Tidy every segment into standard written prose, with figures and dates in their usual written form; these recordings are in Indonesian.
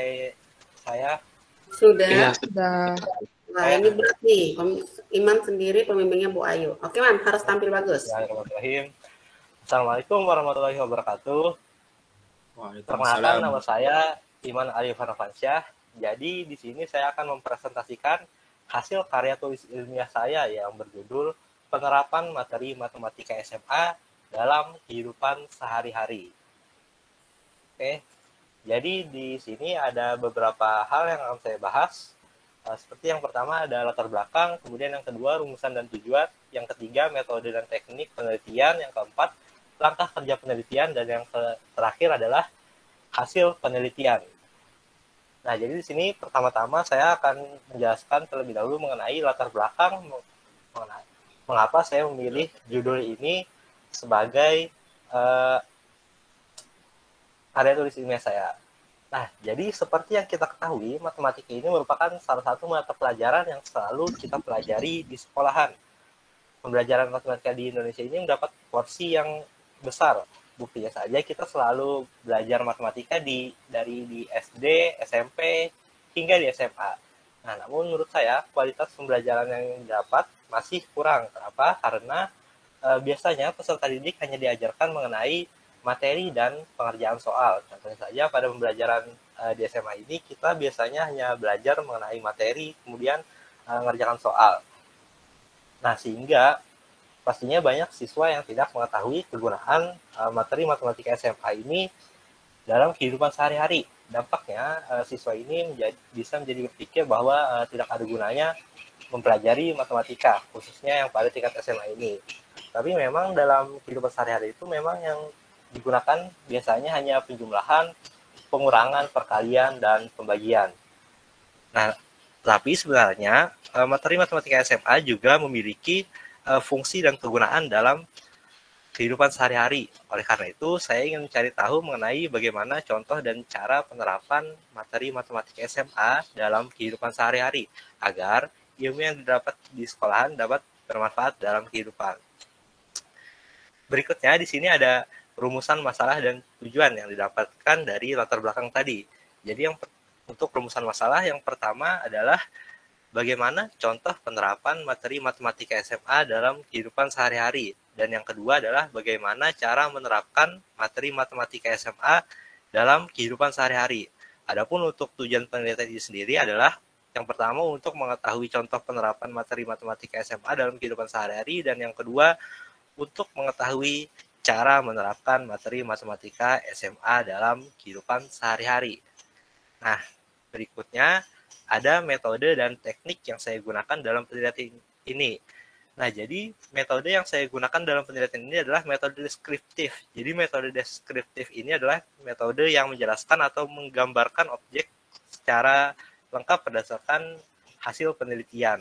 materi saya. Iya, Sudah. sudah. Nah, ini berat nih. Iman sendiri pembimbingnya Bu Ayu. Oke, Man, harus tampil bagus. Bismillahirrahmanirrahim. Assalamualaikum warahmatullahi wabarakatuh. Perkenalkan, Waalaikumsalam. nama saya Iman Arif Hanafansyah. Jadi di sini saya akan mempresentasikan hasil karya tulis ilmiah saya yang berjudul Penerapan Materi Matematika SMA dalam Kehidupan Sehari-hari. Oke, jadi di sini ada beberapa hal yang akan saya bahas. Seperti yang pertama ada latar belakang, kemudian yang kedua rumusan dan tujuan, yang ketiga metode dan teknik penelitian, yang keempat langkah kerja penelitian, dan yang terakhir adalah hasil penelitian. Nah, jadi di sini pertama-tama saya akan menjelaskan terlebih dahulu mengenai latar belakang mengapa saya memilih judul ini sebagai karya tulis ilmiah saya. Nah, jadi seperti yang kita ketahui, matematika ini merupakan salah satu mata pelajaran yang selalu kita pelajari di sekolahan. Pembelajaran matematika di Indonesia ini mendapat porsi yang besar. Buktinya saja kita selalu belajar matematika dari SD, SMP, hingga di SMA. Nah, namun menurut saya kualitas pembelajaran yang didapat masih kurang. Kenapa? Karena biasanya peserta didik hanya diajarkan mengenai materi dan pengerjaan soal. Contohnya saja pada pembelajaran di SMA ini kita biasanya hanya belajar mengenai materi, kemudian mengerjakan soal. Nah, sehingga pastinya banyak siswa yang tidak mengetahui kegunaan materi matematika SMA ini dalam kehidupan sehari-hari. Dampaknya siswa ini bisa menjadi berpikir bahwa tidak ada gunanya mempelajari matematika, khususnya yang pada tingkat SMA ini. Tapi memang dalam kehidupan sehari-hari itu memang yang digunakan biasanya hanya penjumlahan, pengurangan, perkalian, dan pembagian. Nah, tapi sebenarnya materi matematika SMA juga memiliki fungsi dan kegunaan dalam kehidupan sehari-hari. Oleh karena itu, saya ingin mencari tahu mengenai bagaimana contoh dan cara penerapan materi matematika SMA dalam kehidupan sehari-hari, agar ilmu yang didapat di sekolahan dapat bermanfaat dalam kehidupan. Berikutnya di sini ada rumusan masalah dan tujuan yang didapatkan dari latar belakang tadi. Jadi untuk rumusan masalah yang pertama adalah bagaimana contoh penerapan materi matematika SMA dalam kehidupan sehari-hari. Dan yang kedua adalah bagaimana cara menerapkan materi matematika SMA dalam kehidupan sehari-hari. Adapun untuk tujuan penelitian ini sendiri adalah yang pertama untuk mengetahui contoh penerapan materi matematika SMA dalam kehidupan sehari-hari, dan yang kedua untuk mengetahui cara menerapkan materi matematika SMA dalam kehidupan sehari-hari. Nah, berikutnya ada metode dan teknik yang saya gunakan dalam penelitian ini. Nah, jadi metode yang saya gunakan dalam penelitian ini adalah metode deskriptif. Jadi metode deskriptif ini adalah metode yang menjelaskan atau menggambarkan objek secara lengkap berdasarkan hasil penelitian.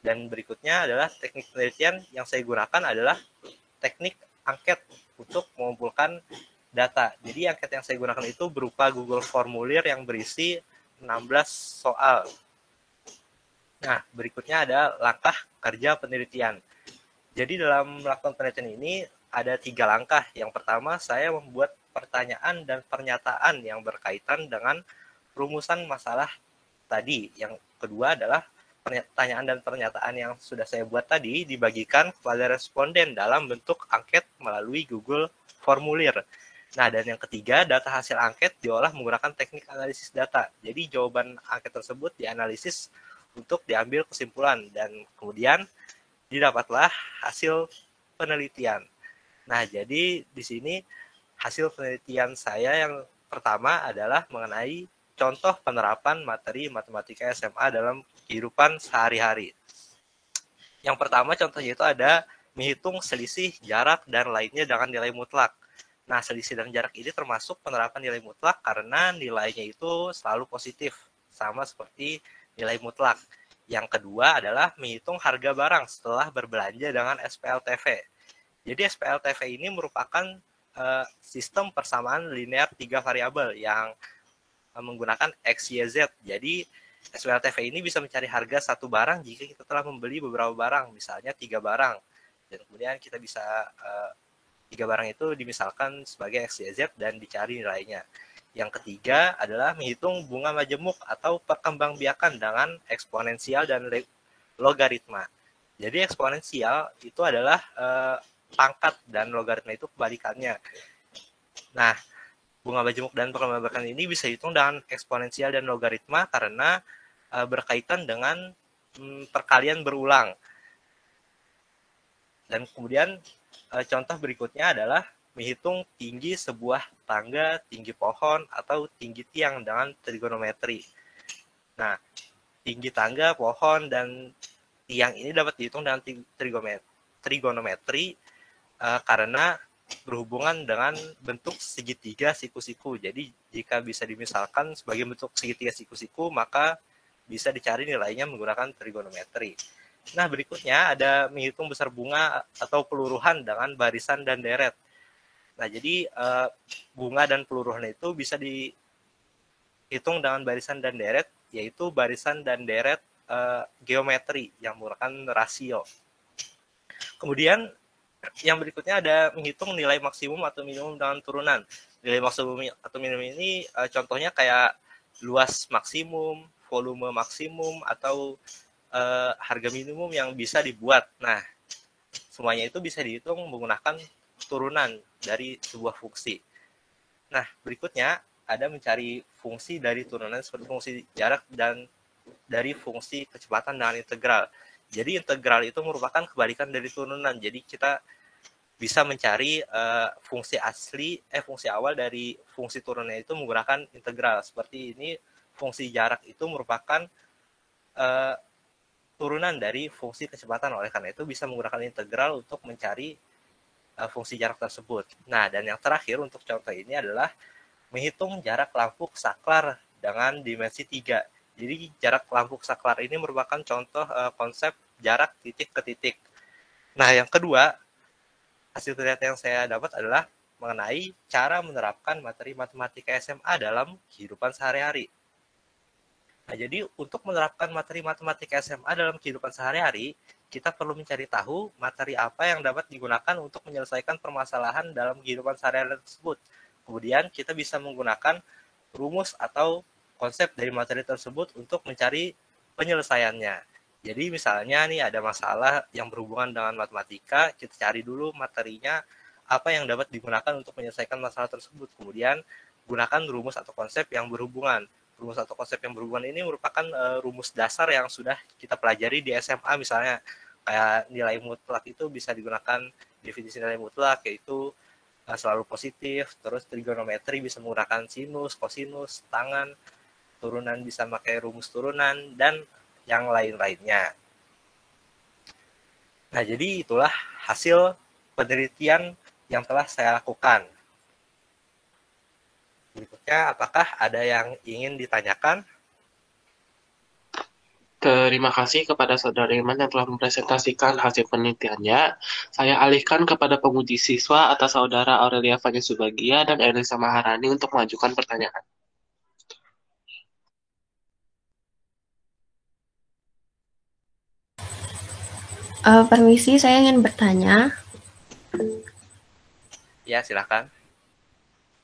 Dan berikutnya adalah teknik penelitian yang saya gunakan adalah teknik angket untuk mengumpulkan data. Jadi angket yang saya gunakan itu berupa Google Formulir yang berisi 16 soal. Nah, berikutnya ada langkah kerja penelitian. Jadi dalam melakukan penelitian ini ada 3 langkah. Yang pertama, saya membuat pertanyaan dan pernyataan yang berkaitan dengan rumusan masalah tadi. Yang kedua adalah pertanyaan dan pernyataan yang sudah saya buat tadi dibagikan kepada responden dalam bentuk angket melalui Google Formulir. Nah, dan yang ketiga, data hasil angket diolah menggunakan teknik analisis data. Jadi jawaban angket tersebut dianalisis untuk diambil kesimpulan, dan kemudian didapatlah hasil penelitian. Nah, jadi di sini hasil penelitian saya yang pertama adalah mengenai contoh penerapan materi matematika SMA dalam kehidupan sehari-hari. Yang pertama contohnya itu ada menghitung selisih, jarak, dan lainnya dengan nilai mutlak. Nah, selisih dan jarak ini termasuk penerapan nilai mutlak karena nilainya itu selalu positif, sama seperti nilai mutlak. Yang kedua adalah menghitung harga barang setelah berbelanja dengan SPLTV. Jadi SPLTV ini merupakan sistem persamaan linear 3 variabel yang menggunakan X, Y, Z. Jadi SPLTV ini bisa mencari harga satu barang jika kita telah membeli beberapa barang, misalnya 3 barang. Dan kemudian kita bisa 3 barang itu dimisalkan sebagai X, Y, Z dan dicari nilainya. Yang ketiga adalah menghitung bunga majemuk atau perkembangbiakan dengan eksponensial dan logaritma. Jadi eksponensial itu adalah pangkat dan logaritma itu kebalikannya. Nah, bunga majemuk dan perkembangbiakan ini bisa dihitung dengan eksponensial dan logaritma karena berkaitan dengan perkalian berulang. Dan kemudian contoh berikutnya adalah menghitung tinggi sebuah tangga, tinggi pohon, atau tinggi tiang dengan trigonometri. Nah, tinggi tangga, pohon, dan tiang ini dapat dihitung dengan trigonometri karena berhubungan dengan bentuk segitiga siku-siku. Jadi jika bisa dimisalkan sebagai bentuk segitiga siku-siku, maka bisa dicari nilainya menggunakan trigonometri. Nah, berikutnya ada menghitung besar bunga atau peluruhan dengan barisan dan deret. Nah, jadi bunga dan peluruhan itu bisa dihitung dengan barisan dan deret, yaitu barisan dan deret geometri yang menggunakan rasio. Kemudian yang berikutnya ada menghitung nilai maksimum atau minimum dengan turunan. Nilai maksimum atau minimum ini contohnya kayak luas maksimum, volume maksimum, atau harga minimum yang bisa dibuat. Nah, semuanya itu bisa dihitung menggunakan turunan dari sebuah fungsi. Nah, berikutnya ada mencari fungsi dari turunan seperti fungsi jarak dan dari fungsi kecepatan dengan integral. Jadi integral itu merupakan kebalikan dari turunan. Jadi kita bisa mencari fungsi awal dari fungsi turunan itu menggunakan integral. Seperti ini, fungsi jarak itu merupakan turunan dari fungsi kecepatan. Oleh karena itu bisa menggunakan integral untuk mencari fungsi jarak tersebut. Nah, dan yang terakhir untuk contoh ini adalah menghitung jarak lampu saklar dengan dimensi 3. Jadi jarak lampu saklar ini merupakan contoh konsep jarak titik ke titik. Nah, yang kedua, hasil penelitian yang saya dapat adalah mengenai cara menerapkan materi matematika SMA dalam kehidupan sehari-hari. Nah, jadi untuk menerapkan materi matematika SMA dalam kehidupan sehari-hari, kita perlu mencari tahu materi apa yang dapat digunakan untuk menyelesaikan permasalahan dalam kehidupan sehari-hari tersebut. Kemudian kita bisa menggunakan rumus atau konsep dari materi tersebut untuk mencari penyelesaiannya. Jadi misalnya nih ada masalah yang berhubungan dengan matematika, kita cari dulu materinya apa yang dapat digunakan untuk menyelesaikan masalah tersebut. Kemudian gunakan rumus atau konsep yang berhubungan. Rumus atau konsep yang berhubungan ini merupakan rumus dasar yang sudah kita pelajari di SMA misalnya. Kayak nilai mutlak itu bisa digunakan definisi nilai mutlak, yaitu selalu positif, terus trigonometri bisa menggunakan sinus, kosinus, tangan, turunan bisa pakai rumus turunan, dan yang lain-lainnya. Nah, jadi itulah hasil penelitian yang telah saya lakukan. Berikutnya, apakah ada yang ingin ditanyakan? Terima kasih kepada Saudara Iman yang telah mempresentasikan hasil penelitiannya. Saya alihkan kepada penguji siswa atas Saudara Aurelia Fanya Subagia dan Elisa Maharani untuk mengajukan pertanyaan. Permisi, saya ingin bertanya. Ya, silakan.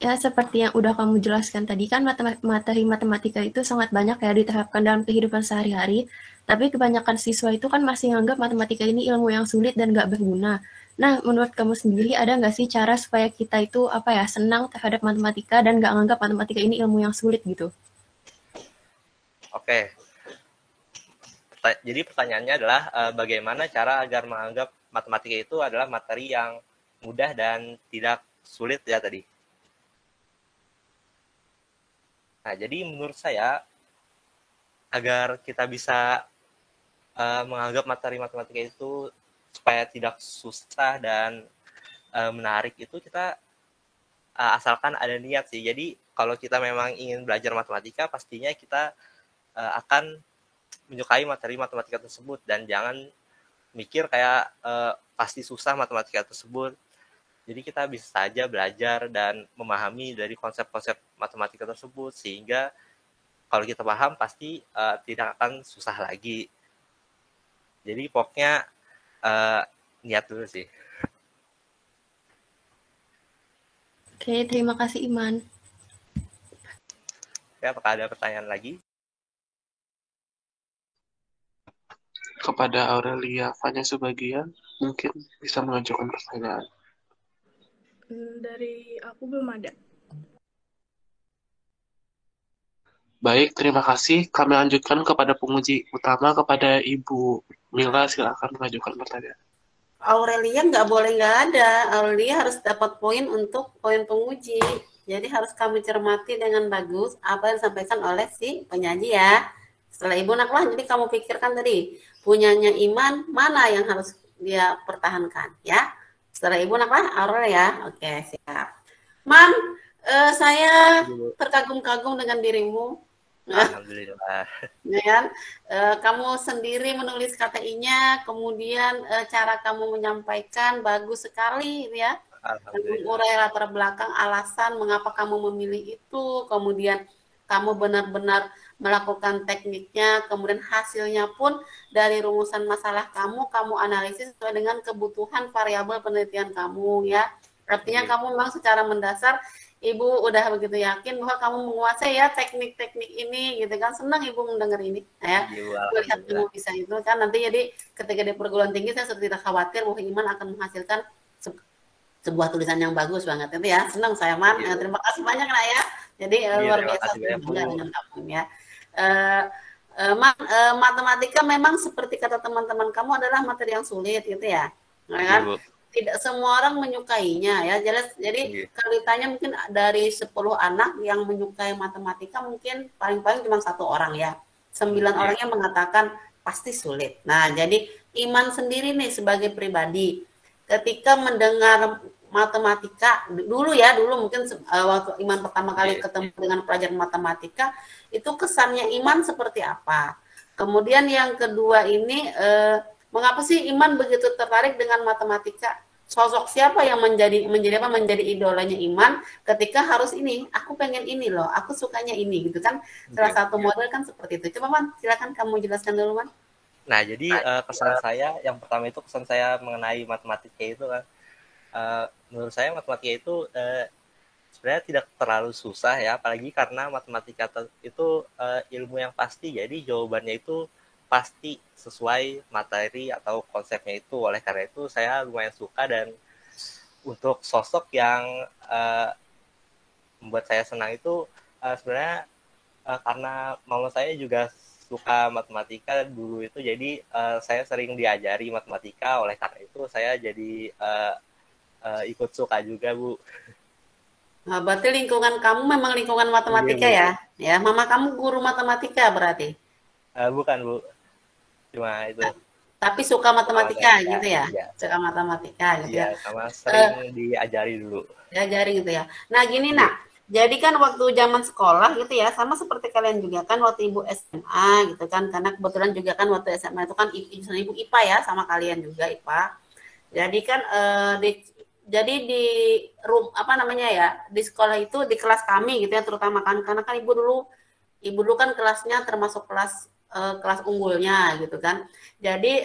Ya, seperti yang udah kamu jelaskan tadi kan materi matematika itu sangat banyak ya diterapkan dalam kehidupan sehari-hari, tapi kebanyakan siswa itu kan masih menganggap matematika ini ilmu yang sulit dan nggak berguna. Nah, menurut kamu sendiri ada nggak sih cara supaya kita itu senang terhadap matematika dan nggak menganggap matematika ini ilmu yang sulit gitu? Oke. Jadi pertanyaannya adalah bagaimana cara agar menganggap matematika itu adalah materi yang mudah dan tidak sulit ya tadi. Nah, jadi menurut saya agar kita bisa menganggap materi matematika itu supaya tidak susah dan menarik itu kita asalkan ada niat sih. Jadi kalau kita memang ingin belajar matematika, pastinya kita akan menyukai materi matematika tersebut dan jangan mikir kayak pasti susah matematika tersebut. Jadi kita bisa saja belajar dan memahami dari konsep-konsep matematika tersebut sehingga kalau kita paham pasti tidak akan susah lagi. Jadi pokoknya niat dulu sih. Oke, terima kasih Iman. Oke, apakah ada pertanyaan lagi? Kepada Aurelia Fanya Subagia, mungkin bisa mengajukan pertanyaan. Dari aku belum ada. Baik, terima kasih. Kami lanjutkan kepada penguji utama, kepada Ibu Mila, silakan mengajukan pertanyaan. Aurelia nggak boleh nggak ada. Aurelia harus dapat poin untuk poin penguji. Jadi harus kami cermati dengan bagus apa yang disampaikan oleh si penyaji ya. Setelah Ibu Naklah, jadi kamu pikirkan tadi punyanya Iman mana yang harus dia pertahankan ya. Setelah Ibu Naklah, Aurelia. Oke, siap. Man, saya terkagum-kagum dengan dirimu. Alhamdulillah. Ya kan? Kamu sendiri menulis KTI-nya, kemudian cara kamu menyampaikan bagus sekali, ya. Mengurai latar belakang alasan mengapa kamu memilih itu, kemudian kamu benar-benar melakukan tekniknya, kemudian hasilnya pun dari rumusan masalah kamu analisis sesuai dengan kebutuhan variabel penelitian kamu, ya. Artinya kamu memang secara mendasar Ibu udah begitu yakin bahwa kamu menguasai ya teknik-teknik ini gitu kan. Senang Ibu mendengar ini ya. Melihat kamu bisa itu kan nanti jadi ketika di perguruan tinggi saya sudah tidak khawatir bahwa Iman akan menghasilkan sebuah tulisan yang bagus banget itu ya. Senang saya Man. Terima kasih banyak Nak ya. Jadi luar biasa dengan kamu ya. Man, matematika memang seperti kata teman-teman kamu adalah materi yang sulit gitu ya. Nah, kan? Tidak semua orang menyukainya ya. Jelas. Jadi kalau ditanya mungkin dari 10 anak yang menyukai matematika mungkin paling-paling cuma 1 orang ya. 9 orangnya mengatakan pasti sulit. Nah, jadi Iman sendiri nih sebagai pribadi ketika mendengar matematika dulu mungkin waktu Iman pertama kali ketemu dengan pelajaran matematika itu kesannya Iman seperti apa. Kemudian yang kedua ini mengapa sih Iman begitu tertarik dengan matematika? Sosok siapa yang menjadi idolanya Iman ketika harus ini, aku pengen ini loh, aku sukanya ini gitu kan. Salah satu model kan seperti itu. Coba Man, silakan kamu jelaskan dulu Man. Nah, jadi kesan saya yang pertama itu kesan saya mengenai matematika itu kan menurut saya matematika itu sebenarnya tidak terlalu susah ya, apalagi karena matematika itu ilmu yang pasti, jadi jawabannya itu pasti sesuai materi atau konsepnya itu. Oleh karena itu saya lumayan suka, dan untuk sosok yang membuat saya senang itu sebenarnya karena mama saya juga suka matematika dulu itu, jadi saya sering diajari matematika. Oleh karena itu saya jadi ikut suka juga Bu. Nah, berarti lingkungan kamu memang lingkungan matematika ya? Ya, mama kamu guru matematika berarti? Bukan Bu. Cuma itu. Tapi suka matematika gitu ya? Suka matematika gitu ya? Sama sering diajari dulu. Diajari gitu ya. Nah gini Nak, jadi kan waktu zaman sekolah gitu ya, sama seperti kalian juga kan waktu Ibu SMA gitu kan, karena kebetulan juga kan waktu SMA itu kan Ibu IPA ya, sama kalian juga IPA. Jadi kan jadi di di sekolah itu, di kelas kami gitu ya, terutama kan karena kan ibu dulu kan kelasnya termasuk kelas unggulnya gitu kan. Jadi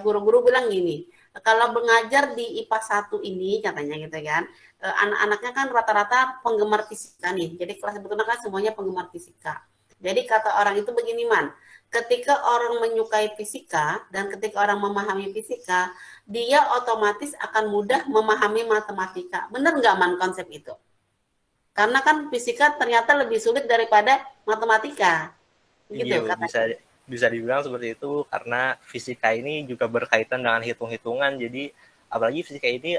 guru-guru bilang gini, kalau mengajar di IPA 1 ini katanya gitu kan, anak-anaknya kan rata-rata penggemar fisika nih. Jadi kelas sebetulnya kan semuanya penggemar fisika. Jadi kata orang itu begini Man, ketika orang menyukai fisika dan ketika orang memahami fisika, dia otomatis akan mudah memahami matematika. Benar nggak Man konsep itu? Karena kan fisika ternyata lebih sulit daripada matematika. Gitu, bisa dibilang seperti itu, karena fisika ini juga berkaitan dengan hitung-hitungan. Jadi apalagi fisika ini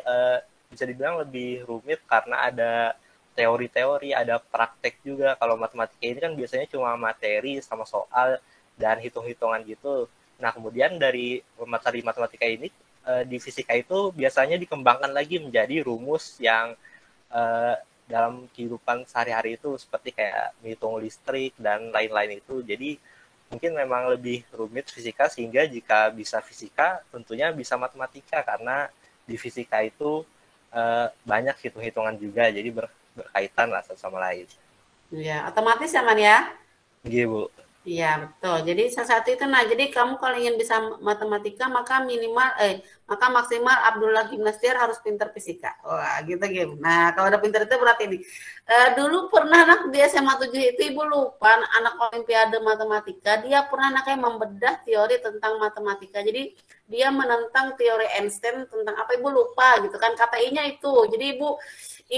bisa dibilang lebih rumit karena ada teori-teori, ada praktek juga. Kalau matematika ini kan biasanya cuma materi sama soal dan hitung-hitungan gitu. Nah, kemudian dari materi matematika ini di fisika itu biasanya dikembangkan lagi menjadi rumus yang dalam kehidupan sehari-hari itu, seperti kayak menghitung listrik dan lain-lain itu. Jadi mungkin memang lebih rumit fisika, sehingga jika bisa fisika tentunya bisa matematika, karena di fisika itu banyak hitung-hitungan juga, jadi berkaitan lah satu sama lain. Iya, otomatis ya Man ya? Iya Bu. Iya, betul. Jadi salah satu itu, nah jadi kamu kalau ingin bisa matematika maka maka maksimal Abdullah Gimnastiar harus pintar fisika. Wah, gitu Gim. Nah, kalau udah pintar itu berarti ini. Dulu pernah anak di SMA 7 itu ibu lupa anak olimpiade matematika, dia pernah anaknya membedah teori tentang matematika. Jadi dia menentang teori Einstein tentang apa ibu lupa gitu kan KTI-nya itu. Jadi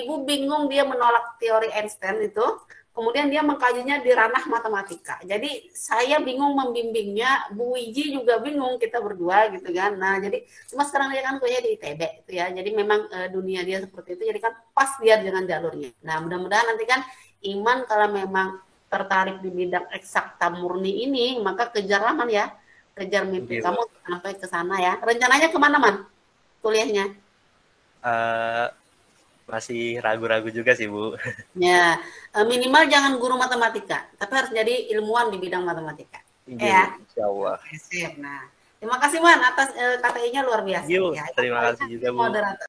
ibu bingung dia menolak teori Einstein itu. Kemudian dia mengkajinya di ranah matematika. Jadi saya bingung membimbingnya, Bu Wiji juga bingung, kita berdua gitu kan. Nah jadi cuma sekarang dia kan kuliah di ITB itu ya. Jadi memang dunia dia seperti itu. Jadi kan pas dia dengan jalurnya. Nah mudah-mudahan nanti kan Iman kalau memang tertarik di bidang eksakta murni ini, maka kejarlah Man ya, kejar mimpi kamu sampai ke sana ya. Rencananya kemana Man kuliahnya? Masih ragu-ragu juga sih Bu. Ya, minimal jangan guru matematika, tapi harus jadi ilmuwan di bidang matematika. Ya, insya Allah. Nah, terima kasih Man atas KTI-nya luar biasa. Terima kasih juga Bu. Moderator.